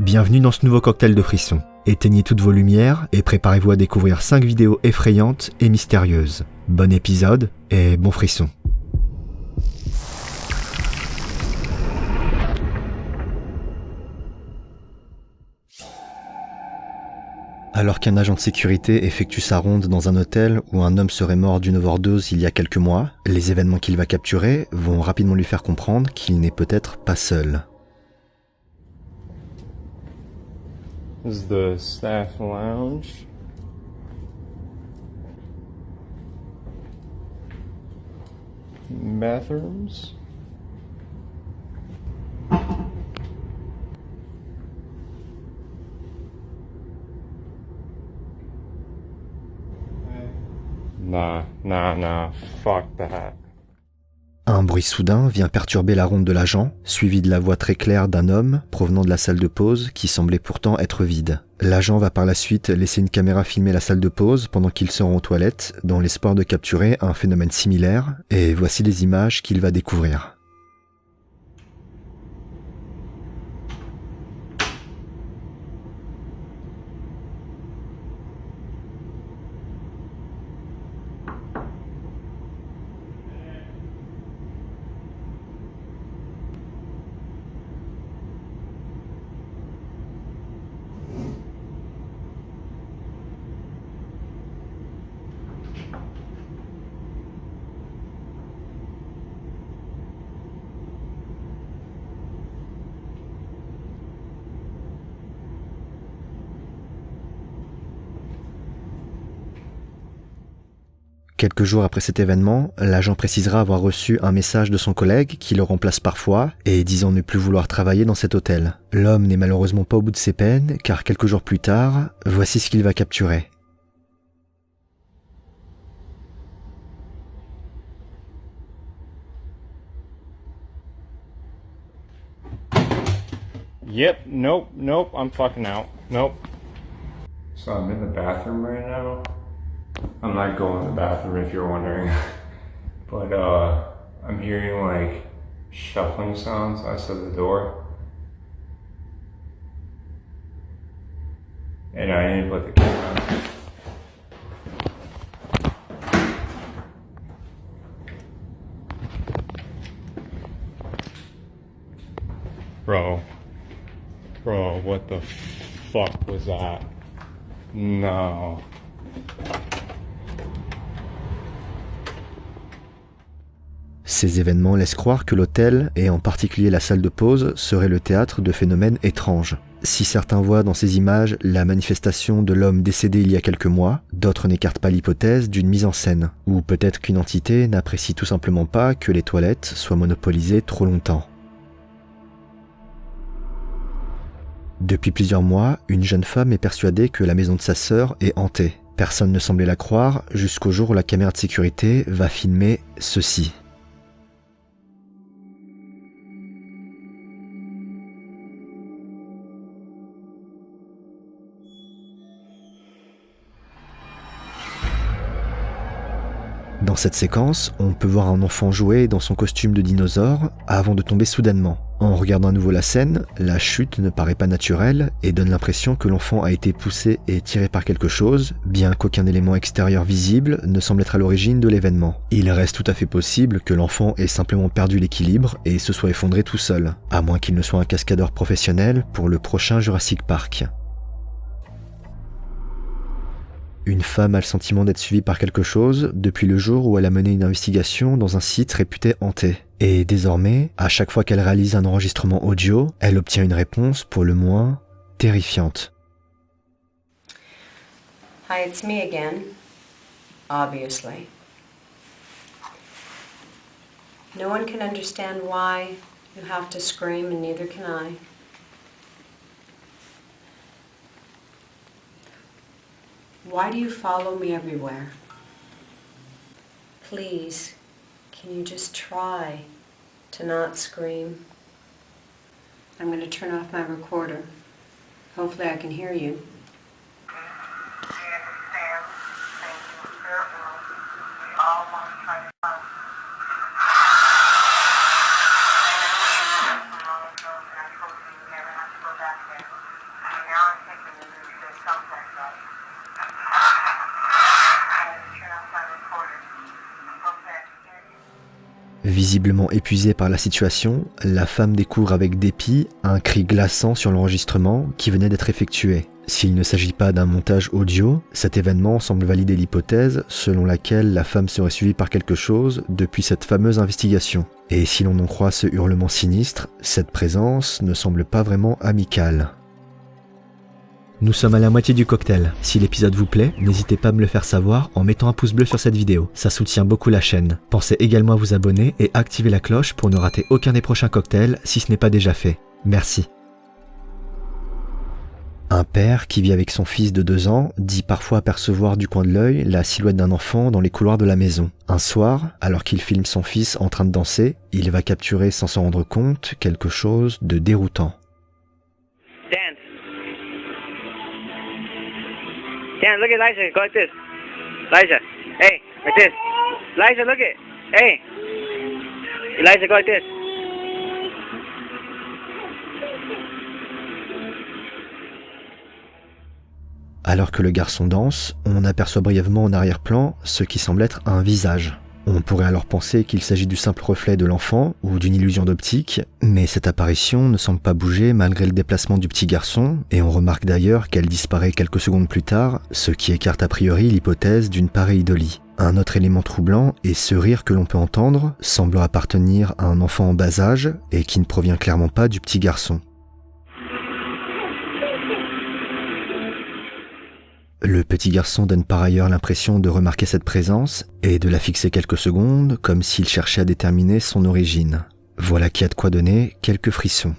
Bienvenue dans ce nouveau cocktail de frissons. Éteignez toutes vos lumières et préparez-vous à découvrir 5 vidéos effrayantes et mystérieuses. Bon épisode et bon frisson. Alors qu'un agent de sécurité effectue sa ronde dans un hôtel où un homme serait mort d'une overdose il y a quelques mois, les événements qu'il va capturer vont rapidement lui faire comprendre qu'il n'est peut-être pas seul. This is the staff lounge. Bathrooms. Nah, fuck that. Un bruit soudain vient perturber la ronde de l'agent, suivi de la voix très claire d'un homme provenant de la salle de pause qui semblait pourtant être vide. L'agent va par la suite laisser une caméra filmer la salle de pause pendant qu'il se rend aux toilettes, dans l'espoir de capturer un phénomène similaire, et voici les images qu'il va découvrir. Quelques jours après cet événement, l'agent précisera avoir reçu un message de son collègue qui le remplace parfois et disant ne plus vouloir travailler dans cet hôtel. L'homme n'est malheureusement pas au bout de ses peines car quelques jours plus tard, voici ce qu'il va capturer. Yep, nope, I'm fucking out. Nope. So I'm in the bathroom right now. I'm not going to the bathroom if you're wondering. But I'm hearing like shuffling sounds outside the door. And I need to put the camera on. Bro, what the fuck was that? No. Ces événements laissent croire que l'hôtel, et en particulier la salle de pause, serait le théâtre de phénomènes étranges. Si certains voient dans ces images la manifestation de l'homme décédé il y a quelques mois, d'autres n'écartent pas l'hypothèse d'une mise en scène. Ou peut-être qu'une entité n'apprécie tout simplement pas que les toilettes soient monopolisées trop longtemps. Depuis plusieurs mois, une jeune femme est persuadée que la maison de sa sœur est hantée. Personne ne semblait la croire jusqu'au jour où la caméra de sécurité va filmer ceci. Dans cette séquence, on peut voir un enfant jouer dans son costume de dinosaure avant de tomber soudainement. En regardant à nouveau la scène, la chute ne paraît pas naturelle et donne l'impression que l'enfant a été poussé et tiré par quelque chose, bien qu'aucun élément extérieur visible ne semble être à l'origine de l'événement. Il reste tout à fait possible que l'enfant ait simplement perdu l'équilibre et se soit effondré tout seul, à moins qu'il ne soit un cascadeur professionnel pour le prochain Jurassic Park. Une femme a le sentiment d'être suivie par quelque chose depuis le jour où elle a mené une investigation dans un site réputé hanté. Et désormais, à chaque fois qu'elle réalise un enregistrement audio, elle obtient une réponse pour le moins terrifiante. Hi, it's me again. Obviously. No one can understand why you have to scream, and neither can I. Why do you follow me everywhere? Please, can you just try to not scream? I'm going to turn off my recorder. Hopefully I can hear you. Visiblement épuisée par la situation, la femme découvre avec dépit un cri glaçant sur l'enregistrement qui venait d'être effectué. S'il ne s'agit pas d'un montage audio, cet événement semble valider l'hypothèse selon laquelle la femme serait suivie par quelque chose depuis cette fameuse investigation. Et si l'on en croit ce hurlement sinistre, cette présence ne semble pas vraiment amicale. Nous sommes à la moitié du cocktail. Si l'épisode vous plaît, n'hésitez pas à me le faire savoir en mettant un pouce bleu sur cette vidéo. Ça soutient beaucoup la chaîne. Pensez également à vous abonner et activer la cloche pour ne rater aucun des prochains cocktails si ce n'est pas déjà fait. Merci. Un père qui vit avec son fils de 2 ans dit parfois apercevoir du coin de l'œil la silhouette d'un enfant dans les couloirs de la maison. Un soir, alors qu'il filme son fils en train de danser, il va capturer sans s'en rendre compte quelque chose de déroutant. Dan, look at Elijah. Go like this. Elijah, hey, like this. Elijah, look at. Hey. Elijah, go like this. Alors que le garçon danse, on aperçoit brièvement en arrière-plan ce qui semble être un visage. On pourrait alors penser qu'il s'agit du simple reflet de l'enfant ou d'une illusion d'optique, mais cette apparition ne semble pas bouger malgré le déplacement du petit garçon, et on remarque d'ailleurs qu'elle disparaît quelques secondes plus tard, ce qui écarte a priori l'hypothèse d'une pareille idolie. Un autre élément troublant est ce rire que l'on peut entendre, semblant appartenir à un enfant en bas âge, et qui ne provient clairement pas du petit garçon. Le petit garçon donne par ailleurs l'impression de remarquer cette présence et de la fixer quelques secondes comme s'il cherchait à déterminer son origine. Voilà qui a de quoi donner quelques frissons.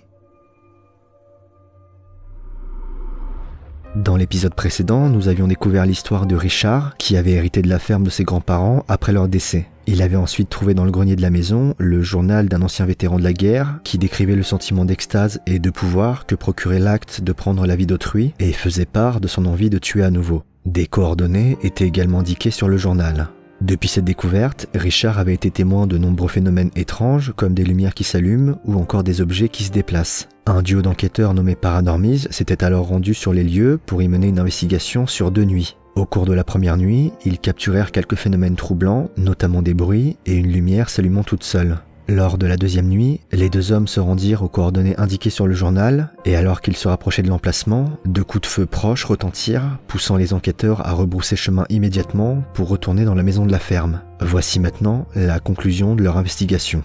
Dans l'épisode précédent, nous avions découvert l'histoire de Richard qui avait hérité de la ferme de ses grands-parents après leur décès. Il avait ensuite trouvé dans le grenier de la maison le journal d'un ancien vétéran de la guerre qui décrivait le sentiment d'extase et de pouvoir que procurait l'acte de prendre la vie d'autrui et faisait part de son envie de tuer à nouveau. Des coordonnées étaient également indiquées sur le journal. Depuis cette découverte, Richard avait été témoin de nombreux phénomènes étranges comme des lumières qui s'allument ou encore des objets qui se déplacent. Un duo d'enquêteurs nommé Paranormies s'était alors rendu sur les lieux pour y mener une investigation sur 2 nuits. Au cours de la première nuit, ils capturèrent quelques phénomènes troublants, notamment des bruits et une lumière s'allumant toute seule. Lors de la deuxième nuit, les 2 hommes se rendirent aux coordonnées indiquées sur le journal, et alors qu'ils se rapprochaient de l'emplacement, 2 coups de feu proches retentirent, poussant les enquêteurs à rebrousser chemin immédiatement pour retourner dans la maison de la ferme. Voici maintenant la conclusion de leur investigation.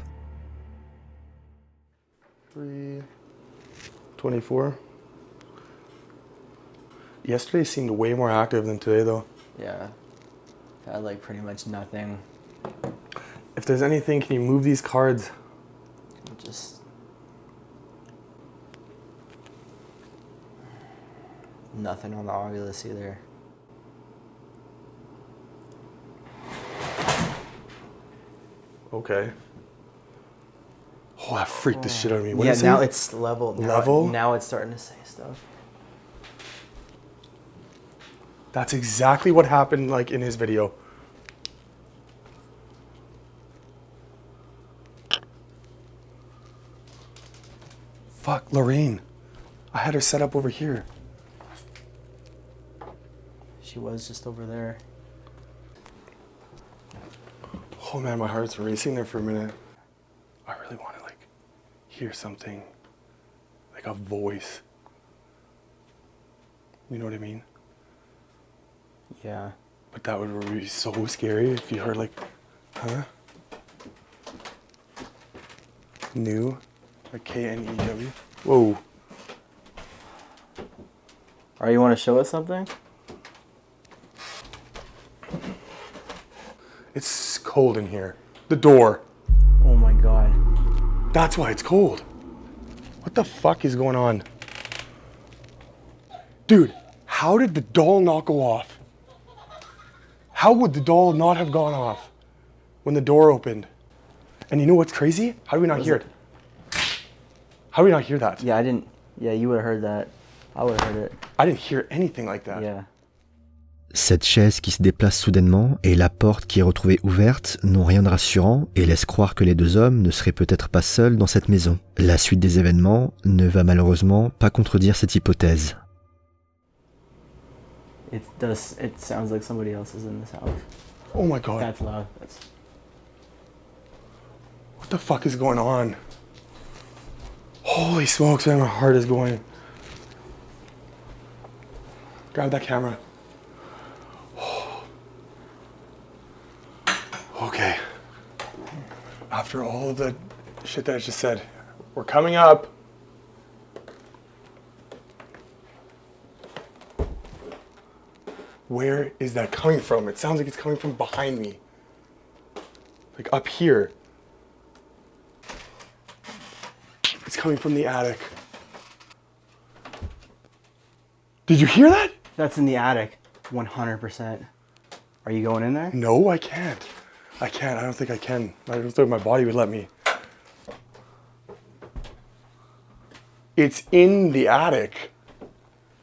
3:24. Yesterday seemed way more active than today, though. Yeah, I had like pretty much nothing. If there's anything, can you move these cards? Just nothing on the Oculus either. Okay. Oh, that freaked the shit out of me. What Yeah, is now it? it's level. Level? Now it's starting to say stuff. That's exactly what happened, like, in his video. Fuck, Lorraine. I had her set up over here. She was just over there. Oh man, my heart's racing there for a minute. I really want to, like, hear something. Like a voice. You know what I mean? Yeah. But that would be so scary if you heard, like, huh? New? Like K-N-E-W? Whoa. Or you want to show us something? It's cold in here. The door. Oh my god. That's why it's cold. What the fuck is going on? Dude, how did the doll not go off? How would the doll not have gone off when the door opened? And you know what's crazy? How do we not hear it? How do we not hear that? Yeah, I didn't. Yeah, you would have heard that. I would have heard it. I didn't hear anything like that. Yeah. Cette chaise qui se déplace soudainement et la porte qui est retrouvée ouverte n'ont rien de rassurant et laissent croire que les 2 hommes ne seraient peut-être pas seuls dans cette maison. La suite des événements ne va malheureusement pas contredire cette hypothèse. It sounds like somebody else is in this house. Oh my God. That's loud. What the fuck is going on? Holy smokes, man, my heart is going. Grab that camera. Okay. After all of the shit that I just said, we're coming up. Where is that coming from? It sounds like it's coming from behind me. Like up here. It's coming from the attic. Did you hear that? That's in the attic. 100%. Are you going in there? No, I can't. I can't. I don't think I can. I don't think my body would let me. It's in the attic.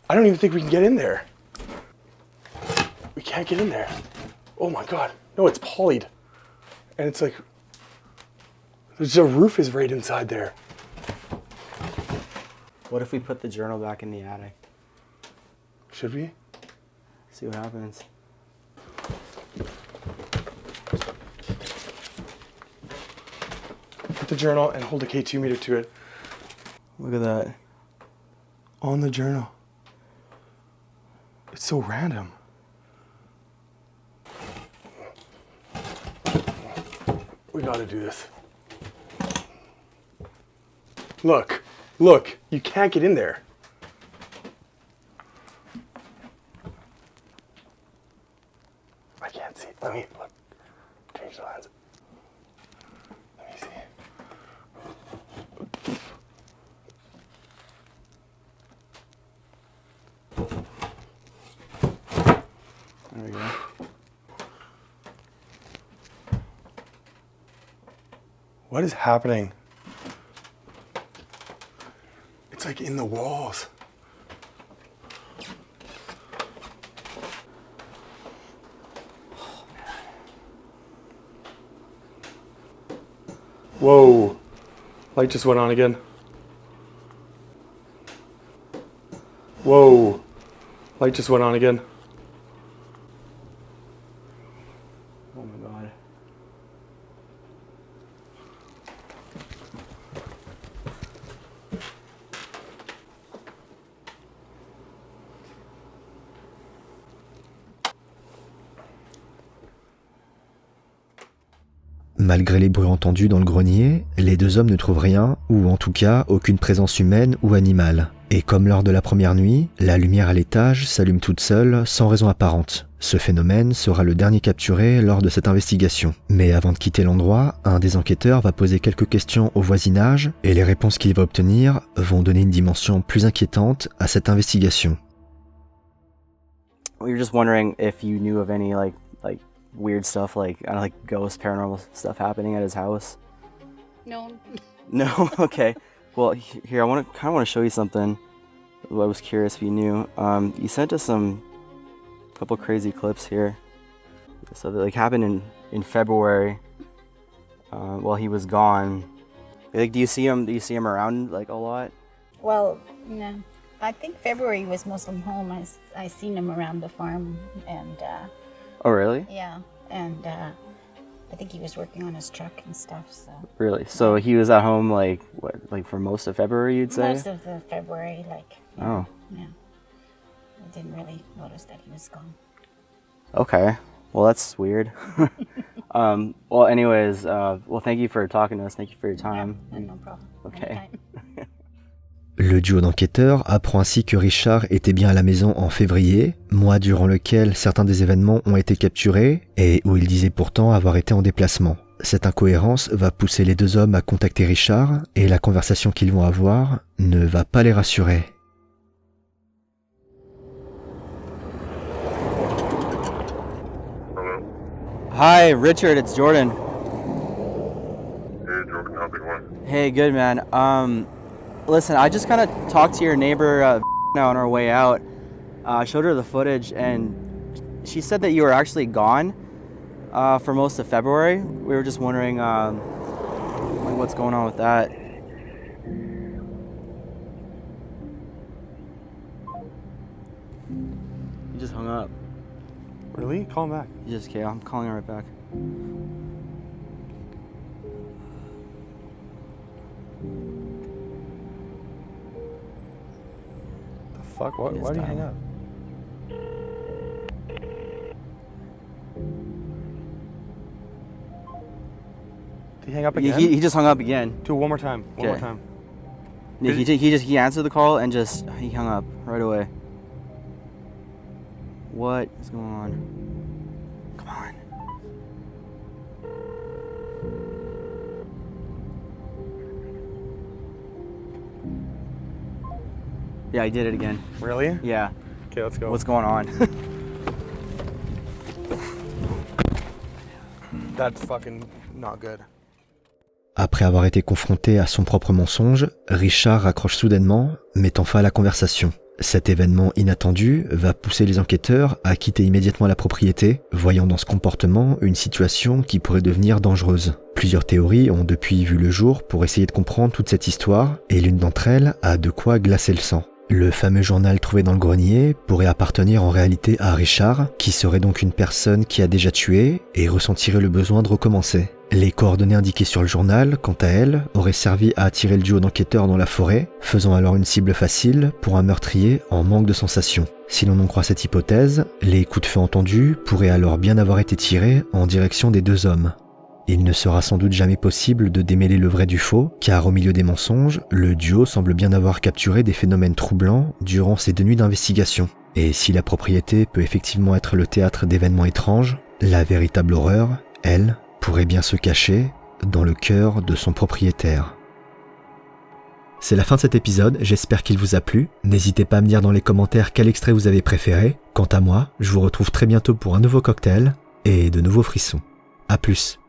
I don't even think we can get in there. We can't get in there. Oh my God. No, it's polyed. And it's like, there's a roof is right inside there. What if we put the journal back in the attic? Should we? See what happens. Put the journal and hold a K2 meter to it. Look at that. On the journal. It's so random. We gotta do this. Look, look, you can't get in there. I can't see. Let me look. Change the lens. Let me see. There we go. What is happening? It's like in the walls. Whoa. Light just went on again. Whoa. Light just went on again. Oh my God. Malgré les bruits entendus dans le grenier, les deux hommes ne trouvent rien, ou en tout cas aucune présence humaine ou animale. Et comme lors de la première nuit, la lumière à l'étage s'allume toute seule, sans raison apparente. Ce phénomène sera le dernier capturé lors de cette investigation. Mais avant de quitter l'endroit, un des enquêteurs va poser quelques questions au voisinage, et les réponses qu'il va obtenir vont donner une dimension plus inquiétante à cette investigation. We were just wondering if you knew of any like weird stuff, like I don't know, like ghost, paranormal stuff happening at his house. No. No. Okay. Well, here I want to show you something. I was curious if you knew. You sent us a couple crazy clips here. So that like happened in February while he was gone. Like, do you see him? Do you see him around like a lot? Well, no. I think February was Muslim home. I seen him around the farm, and Oh, really? yeah, and I think he was working on his truck and stuff. So Really? So he was at home like what? Like for most of February, you'd say? most of the February, like Oh. yeah, I didn't really notice that he was gone. Okay. Well, that's weird. Well, anyways, well, thank you for talking to us. Thank you for your time. Yeah, no problem. Okay. Anytime. Le duo d'enquêteurs apprend ainsi que Richard était bien à la maison en février, mois durant lequel certains des événements ont été capturés et où il disait pourtant avoir été en déplacement. Cette incohérence va pousser les deux hommes à contacter Richard et la conversation qu'ils vont avoir ne va pas les rassurer. Hi, Richard. It's Jordan. Hey Jordan, how's it going? Hey, good man. Listen, I just kind of talked to your neighbor now on our way out. I showed her the footage, and she said that you were actually gone for most of February. We were just wondering, like, what's going on with that. He just hung up. Really? Call him back. He just, okay, I'm calling him right back. The fuck? Why did he hang up? Did he hang up again? He just hung up again. Do it one more time. One more Okay. time. Yeah, he answered the call and he hung up right away. What is going on? Come on. Yeah, I did it again. Really? Yeah. Okay, let's go. What's going on? That's fucking not good. Après avoir été confronté à son propre mensonge, Richard raccroche soudainement, mettant fin à la conversation. Cet événement inattendu va pousser les enquêteurs à quitter immédiatement la propriété, voyant dans ce comportement une situation qui pourrait devenir dangereuse. Plusieurs théories ont depuis vu le jour pour essayer de comprendre toute cette histoire, et l'une d'entre elles a de quoi glacer le sang. Le fameux journal trouvé dans le grenier pourrait appartenir en réalité à Richard, qui serait donc une personne qui a déjà tué et ressentirait le besoin de recommencer. Les coordonnées indiquées sur le journal, quant à elles, auraient servi à attirer le duo d'enquêteurs dans la forêt, faisant alors une cible facile pour un meurtrier en manque de sensations. Si l'on en croit cette hypothèse, les coups de feu entendus pourraient alors bien avoir été tirés en direction des deux hommes. Il ne sera sans doute jamais possible de démêler le vrai du faux, car au milieu des mensonges, le duo semble bien avoir capturé des phénomènes troublants durant ces 2 nuits d'investigation. Et si la propriété peut effectivement être le théâtre d'événements étranges, la véritable horreur, elle, pourrait bien se cacher dans le cœur de son propriétaire. C'est la fin de cet épisode, j'espère qu'il vous a plu. N'hésitez pas à me dire dans les commentaires quel extrait vous avez préféré. Quant à moi, je vous retrouve très bientôt pour un nouveau cocktail et de nouveaux frissons. A plus.